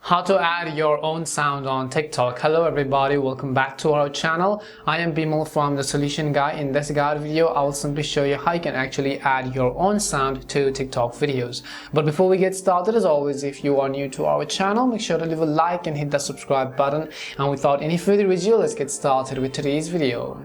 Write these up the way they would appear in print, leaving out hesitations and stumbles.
How to add your own sound on TikTok. Hello everybody, welcome back to our channel. I am Bimal from The Solution Guy. In this guide video, I will simply show you how you can actually add your own sound to TikTok videos. But before we get started, as always, if you are new to our channel, make sure to leave a like and hit the subscribe button. And without any further ado, let's get started with today's video.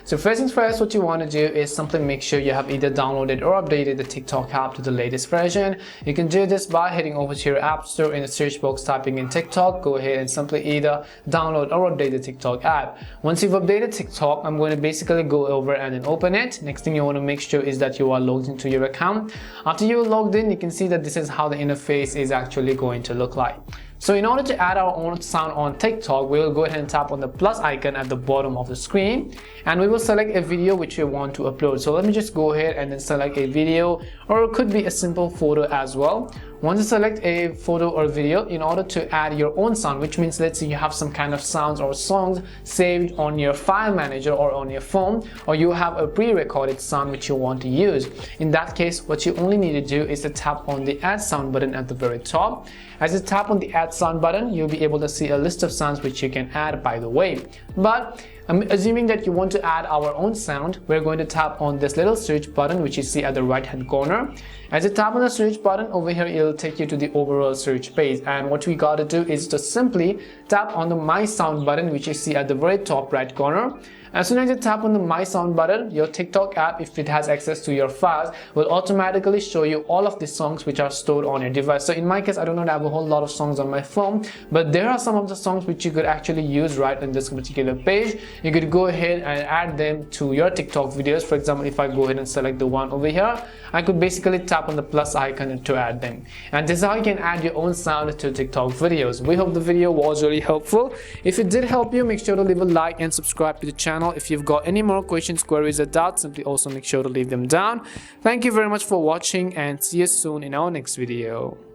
So first things first, what you want to do is simply make sure you have either downloaded or updated the TikTok app to the latest version. You can do this by heading over to your app store, in the search box typing in TikTok. Go ahead and simply either download or update the TikTok app. Once you've updated TikTok, I'm going to basically go over and then open it. Next thing you want to make sure is that you are logged into your account. After you're logged in, you can see that this is how the interface is actually going to look like. So in order to add our own sound on TikTok, we will go ahead and tap on the plus icon at the bottom of the screen, and we will select a video which we want to upload. So let me just go ahead and then select a video, or it could be a simple photo as well. Once you select a photo or video, in order to add your own sound, which means let's say you have some kind of sounds or songs saved on your file manager or on your phone, or you have a pre-recorded sound which you want to use. In that case, what you only need to do is to tap on the add sound button at the very top. As you tap on the add sound button, you'll be able to see a list of sounds which you can add, by the way. But I'm assuming that you want to add our own sound, we're going to tap on this little search button which you see at the right hand corner. As you tap on the search button over here, it'll take you to the overall search page, and what we got to do is to simply tap on the My Sound button which you see at the very top right corner. As soon as you tap on the My Sound button, your TikTok app, if it has access to your files, will automatically show you all of the songs which are stored on your device. So in my case, I do not have a whole lot of songs on my phone, but there are some of the songs which you could actually use right on this particular page. You could go ahead and add them to your TikTok videos. For example, if I go ahead and select the one over here, I could basically tap on the plus icon to add them. And this is how you can add your own sound to TikTok videos. We hope the video was really helpful. If it did help you, make sure to leave a like and subscribe to the channel. If you've got any more questions, queries, or doubts, simply also make sure to leave them down. Thank you very much for watching, and see you soon in our next video.